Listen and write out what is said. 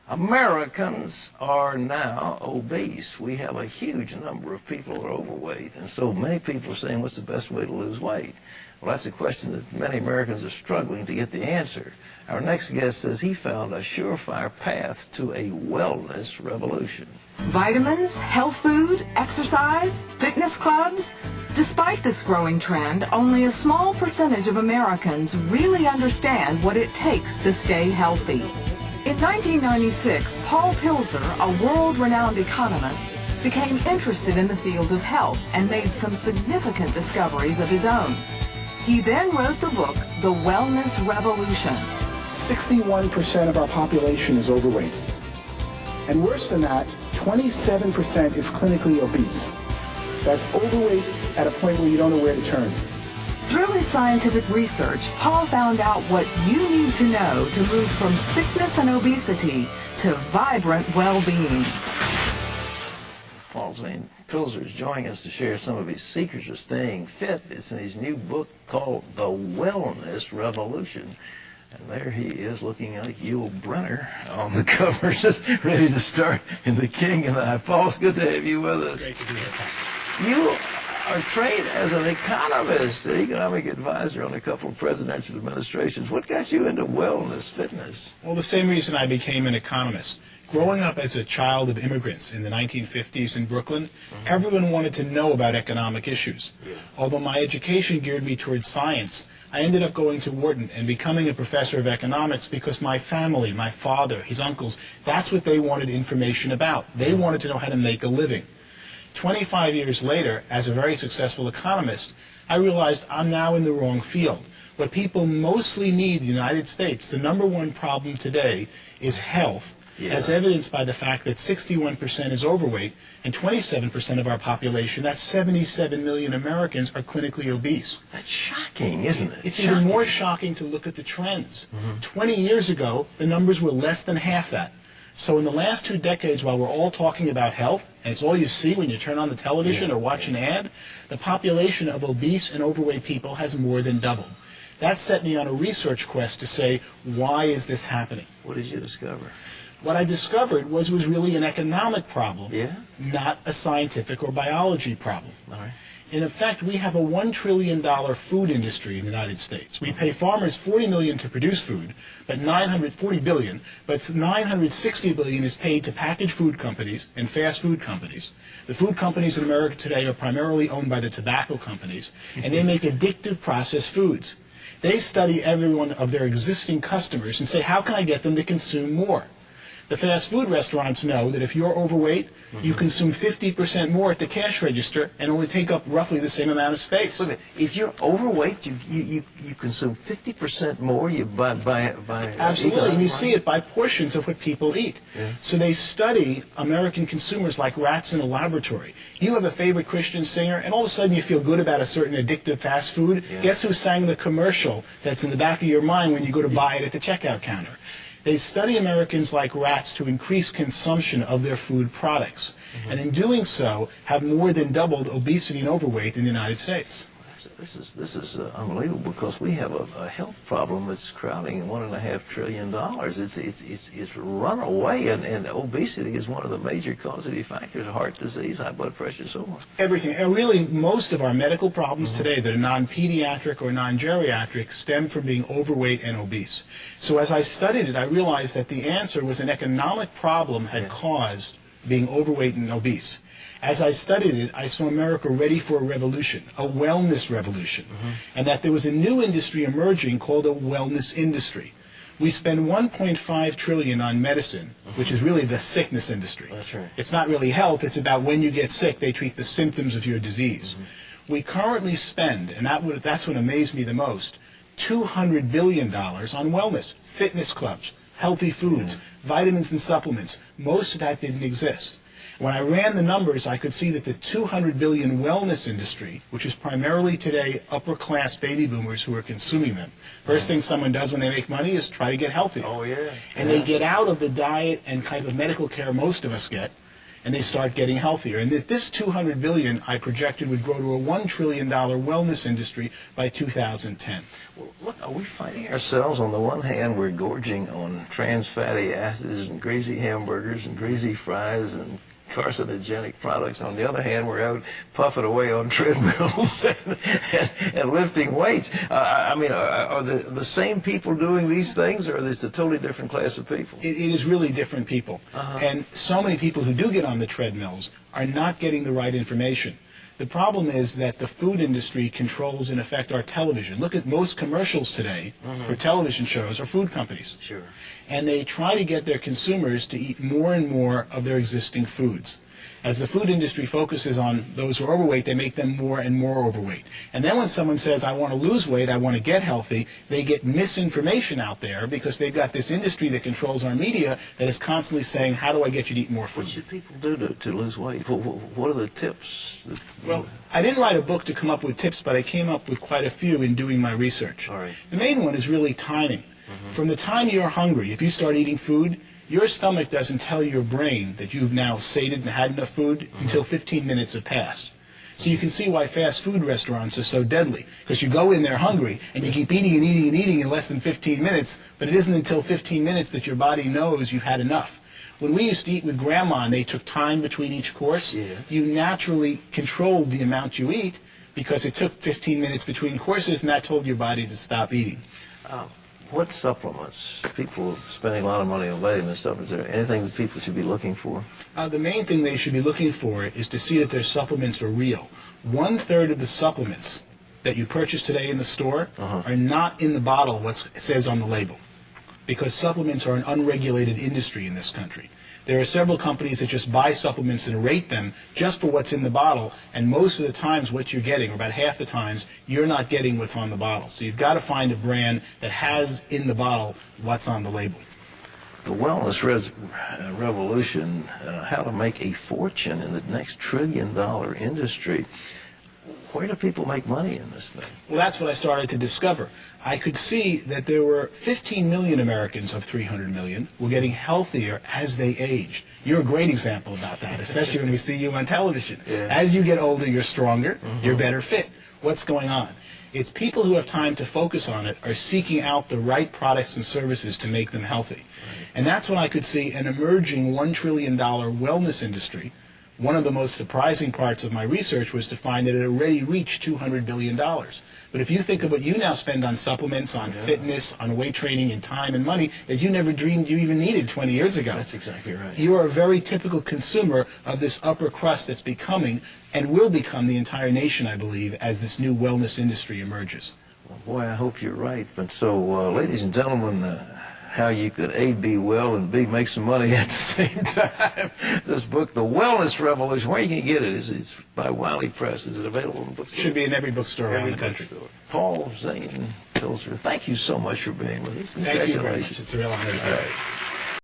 Americans are now obese. We have a huge number of people who are overweight, and so many people are saying, what's the best way to lose weight? Well, that's a question that many Americans are struggling to get the answer. Our next guest says he found a surefire path to a wellness revolution. Vitamins, health food, exercise, fitness clubs. Despite this growing trend, only a small percentage of Americans really understand what it takes to stay healthy. In 1996, Paul Pilzer, a world-renowned economist, became interested in the field of health and made some significant discoveries of his own. He then wrote the book, The Wellness Revolution. 61% of our population is overweight. And worse than that, 27% is clinically obese. That's overweight at a point where you don't know where to turn. Through his scientific research, Paul found out what you need to know to move from sickness and obesity to vibrant well-being. Paul Zane Pilzer is joining us to share some of his secrets of staying fit. It's in his new book called The Wellness Revolution. And there he is looking like Yul Brynner on the cover, just ready to start in The King and I. Paul, it's good to have you with us. It's great to be here. You are trained as an economist, an economic advisor on a couple of presidential administrations. What got you into wellness, fitness? Well, the same reason I became an economist. Growing up as a child of immigrants in the 1950s in Brooklyn, everyone wanted to know about economic issues. Although my education geared me towards science, I ended up going to Wharton and becoming a professor of economics because my family, my father, his uncles, that's what they wanted information about. They wanted to know how to make a living. 25 years later, as a very successful economist, I realized I'm now in the wrong field. What people mostly need in the United States, the number one problem today, is health, as evidenced by the fact that 61% is overweight and 27% of our population, that's 77 million Americans, are clinically obese. That's shocking, isn't it? It's even more shocking to look at the trends. 20 years ago, the numbers were less than half that. So in the last 2 decades, while we're all talking about health, and it's all you see when you turn on the television or watch an ad, the population of obese and overweight people has more than doubled. That set me on a research quest to say, why is this happening? What did you discover? What I discovered was it was really an economic problem, not a scientific or biology problem. All right. In effect, we have a $1 trillion food industry in the United States. We pay farmers $40 million to produce food, but $940 billion, but $960 billion is paid to packaged food companies and fast food companies. The food companies in America today are primarily owned by the tobacco companies, and they make addictive processed foods. They study every one of their existing customers and say, how can I get them to consume more? The fast food restaurants know that if you're overweight, you consume 50% more at the cash register and only take up roughly the same amount of space. Wait a minute. If you're overweight, you consume 50% more by Absolutely, and you see it by portions of what people eat. So they study American consumers like rats in a laboratory. You have a favorite Christian singer, and all of a sudden you feel good about a certain addictive fast food. Guess who sang the commercial that's in the back of your mind when you go to buy it at the checkout counter? They study Americans like rats to increase consumption of their food products, and in doing so have more than doubled obesity and overweight in the United States. This is unbelievable, because we have a health problem that's crowding $1.5 trillion. It's run away, and obesity is one of the major causative factors: heart disease, high blood pressure, and so on. Everything, and really most of our medical problems today that are non-pediatric or non-geriatric stem from being overweight and obese. So as I studied it, I realized that the answer was an economic problem had caused being overweight and obese. As I studied it, I saw America ready for a revolution, a wellness revolution, and that there was a new industry emerging called a wellness industry. We spend $1.5 trillion on medicine, which is really the sickness industry. That's right. It's not really health, it's about when you get sick, they treat the symptoms of your disease. We currently spend, and that's what amazed me the most, $200 billion on wellness, fitness clubs, healthy foods, vitamins and supplements. Most of that didn't exist. When I ran the numbers, I could see that the $200 billion wellness industry, which is primarily today upper-class baby boomers who are consuming them, first thing someone does when they make money is try to get healthy. Oh, yeah. And they get out of the diet and kind of medical care most of us get, and they start getting healthier. And that this $200 billion I projected would grow to a $1 trillion wellness industry by 2010. Well, look, are we finding ourselves, on the one hand, we're gorging on trans fatty acids and greasy hamburgers and greasy fries and carcinogenic products. On the other hand, we're out puffing away on treadmills and lifting weights. I mean, are the same people doing these things, or is it a totally different class of people? It is really different people. And so many people who do get on the treadmills are not getting the right information. The problem is that the food industry controls, in effect, our television. Look at most commercials today for television shows are food companies. Sure. And they try to get their consumers to eat more and more of their existing foods. As the food industry focuses on those who are overweight, they make them more and more overweight. And then when someone says, I want to lose weight, I want to get healthy, they get misinformation out there because they've got this industry that controls our media that is constantly saying, how do I get you to eat more food? What should people do to lose weight? What are the tips? Well, I didn't write a book to come up with tips, but I came up with quite a few in doing my research. All right. The main one is really timing. From the time you're hungry, if you start eating food, your stomach doesn't tell your brain that you've now sated and had enough food until 15 minutes have passed. So you can see why fast food restaurants are so deadly, because you go in there hungry and you keep eating and eating and eating in less than 15 minutes, but it isn't until 15 minutes that your body knows you've had enough. When we used to eat with Grandma and they took time between each course, you naturally controlled the amount you eat because it took 15 minutes between courses, and that told your body to stop eating. What supplements? People are spending a lot of money on vitamin supplements. Is there anything that people should be looking for? The main thing they should be looking for is to see that their supplements are real. 1/3 of the supplements that you purchase today in the store are not in the bottle what says on the label, because supplements are an unregulated industry in this country. There are several companies that just buy supplements and rate them just for what's in the bottle, and most of the times what you're getting, or about half the times, you're not getting what's on the bottle. So you've got to find a brand that has in the bottle what's on the label. The wellness revolution, how to make a fortune in the next $1 trillion industry. Where do people make money in this thing? Well, that's what I started to discover. I could see that there were 15 million Americans of 300 million were getting healthier as they aged. You're a great example about that, especially when we see you on television. As you get older, you're stronger, you're better fit. What's going on? It's people who have time to focus on it are seeking out the right products and services to make them healthy. And that's when I could see an emerging $1 trillion wellness industry. One of the most surprising parts of my research was to find that it already reached $200 billion. But if you think of what you now spend on supplements, on fitness, on weight training, and time and money that you never dreamed you even needed 20 years ago. That's exactly right. You are a very typical consumer of this upper crust that's becoming and will become the entire nation, I believe, as this new wellness industry emerges. Well, boy, I hope you're right. But so, ladies and gentlemen, how you could A, be well, and B, make some money at the same time. This book, The Wellness Revolution, where you can get it? It's by Wiley Press. Is it available in the bookstore? Should be in every bookstore around the country. Paul Zane Pilzer, thank you so much for being with us. Thank you very much. It's a real honor. All right.